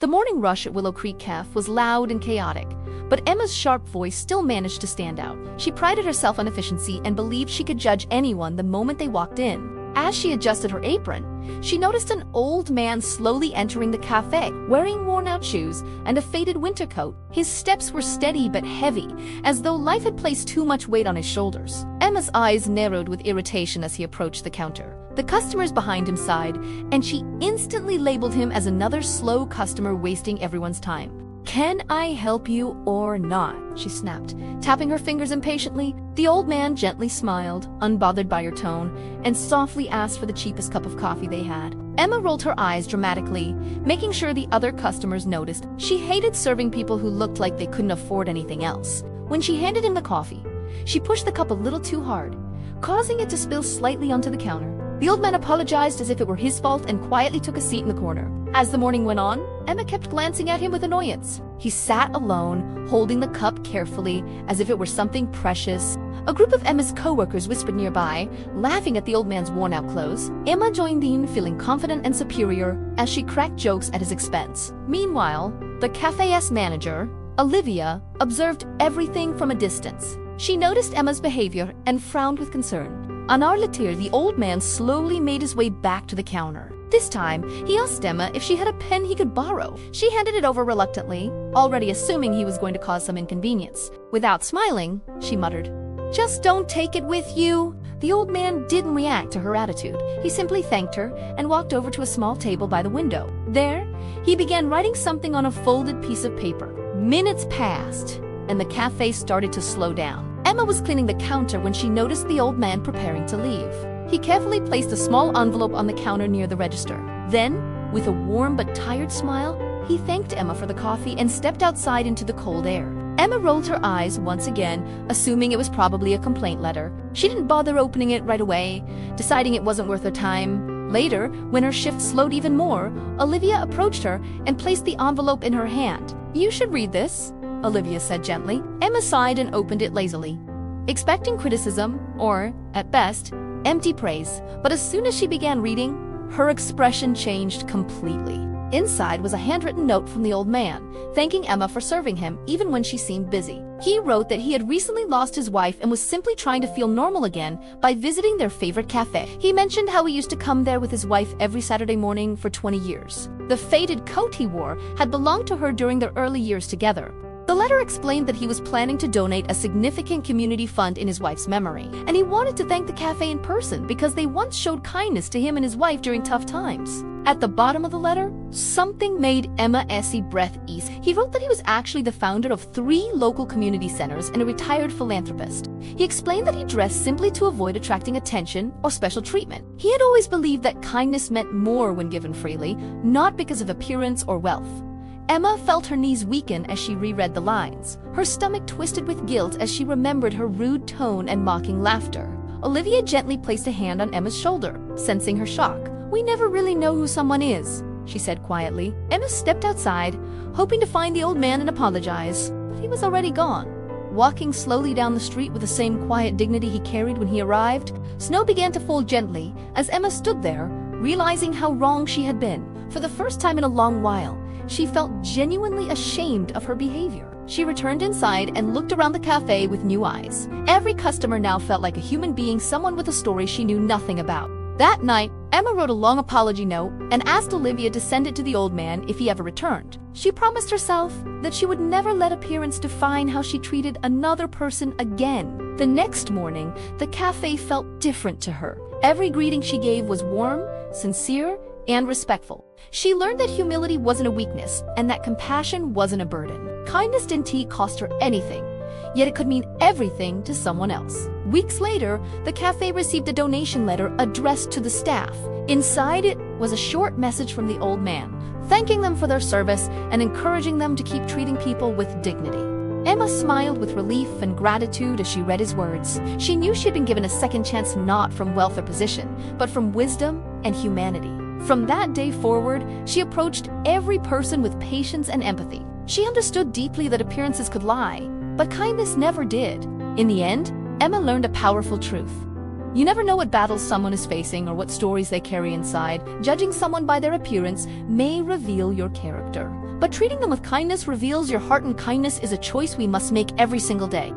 The morning rush at Willow Creek Cafe was loud and chaotic, but Emma's sharp voice still managed to stand out. She prided herself on efficiency and believed she could judge anyone the moment they walked in. As she adjusted her apron, she noticed an old man slowly entering the cafe, wearing worn-out shoes and a faded winter coat. His steps were steady but heavy, as though life had placed too much weight on his shoulders. Emma's eyes narrowed with irritation as he approached the counter. The customers behind him sighed, and she instantly labeled him as another slow customer wasting everyone's time. "Can I help you or not?" she snapped, tapping her fingers impatiently. The old man gently smiled, unbothered by her tone, and softly asked for the cheapest cup of coffee they had. Emma rolled her eyes dramatically, making sure the other customers noticed. She hated serving people who looked like they couldn't afford anything else. When she handed him the coffee, she pushed the cup a little too hard, causing it to spill slightly onto the counter. The old man apologized as if it were his fault and quietly took a seat in the corner. As the morning went on, Emma kept glancing at him with annoyance. He sat alone, holding the cup carefully, as if it were something precious. A group of Emma's co-workers whispered nearby, laughing at the old man's worn-out clothes. Emma joined in, feeling confident and superior, as she cracked jokes at his expense. Meanwhile, the cafe's manager, Olivia, observed everything from a distance. She noticed Emma's behavior and frowned with concern. An hour later, the old man slowly made his way back to the counter. This time, he asked Emma if she had a pen he could borrow. She handed it over reluctantly, already assuming he was going to cause some inconvenience. Without smiling, she muttered, "Just don't take it with you." The old man didn't react to her attitude. He simply thanked her and walked over to a small table by the window. There, he began writing something on a folded piece of paper. Minutes passed, and the cafe started to slow down. Emma was cleaning the counter when she noticed the old man preparing to leave. He carefully placed a small envelope on the counter near the register. Then, with a warm but tired smile, he thanked Emma for the coffee and stepped outside into the cold air. Emma rolled her eyes once again, assuming it was probably a complaint letter. She didn't bother opening it right away, deciding it wasn't worth her time. Later, when her shift slowed even more, Olivia approached her and placed the envelope in her hand. "You should read this," Olivia said gently. Emma sighed and opened it lazily, expecting criticism or, at best, empty praise. But as soon as she began reading, her expression changed completely. Inside was a handwritten note from the old man, thanking Emma for serving him even when she seemed busy. He wrote that he had recently lost his wife and was simply trying to feel normal again by visiting their favorite cafe. He mentioned how he used to come there with his wife every Saturday morning for 20 years. The faded coat he wore had belonged to her during their early years together. The letter explained that he was planning to donate a significant community fund in his wife's memory, and he wanted to thank the cafe in person because they once showed kindness to him and his wife during tough times. At the bottom of the letter, something made Emma's breath ease. He wrote that he was actually the founder of 3 local community centers and a retired philanthropist. He explained that he dressed simply to avoid attracting attention or special treatment. He had always believed that kindness meant more when given freely, not because of appearance or wealth. Emma felt her knees weaken as she reread the lines. Her stomach twisted with guilt as she remembered her rude tone and mocking laughter. Olivia gently placed a hand on Emma's shoulder, sensing her shock. "We never really know who someone is," she said quietly. Emma stepped outside, hoping to find the old man and apologize, but he was already gone. Walking slowly down the street with the same quiet dignity he carried when he arrived, snow began to fall gently as Emma stood there, realizing how wrong she had been. For the first time in a long while, she felt genuinely ashamed of her behavior. She returned inside and looked around the cafe with new eyes. Every customer now felt like a human being, someone with a story she knew nothing about. That night, Emma wrote a long apology note and asked Olivia to send it to the old man if he ever returned. She promised herself that she would never let appearance define how she treated another person again. The next morning, the cafe felt different to her. Every greeting she gave was warm, sincere, and respectful. She learned that humility wasn't a weakness and that compassion wasn't a burden. Kindness didn't cost her anything, yet it could mean everything to someone else. Weeks later, the cafe received a donation letter addressed to the staff. Inside it was a short message from the old man, thanking them for their service and encouraging them to keep treating people with dignity. Emma smiled with relief and gratitude as she read his words. She knew she had been given a second chance, not from wealth or position, but from wisdom and humanity. From that day forward, she approached every person with patience and empathy. She understood deeply that appearances could lie, but kindness never did. In the end, Emma learned a powerful truth. You never know what battles someone is facing or what stories they carry inside. Judging someone by their appearance may reveal your character, but treating them with kindness reveals your heart, and kindness is a choice we must make every single day.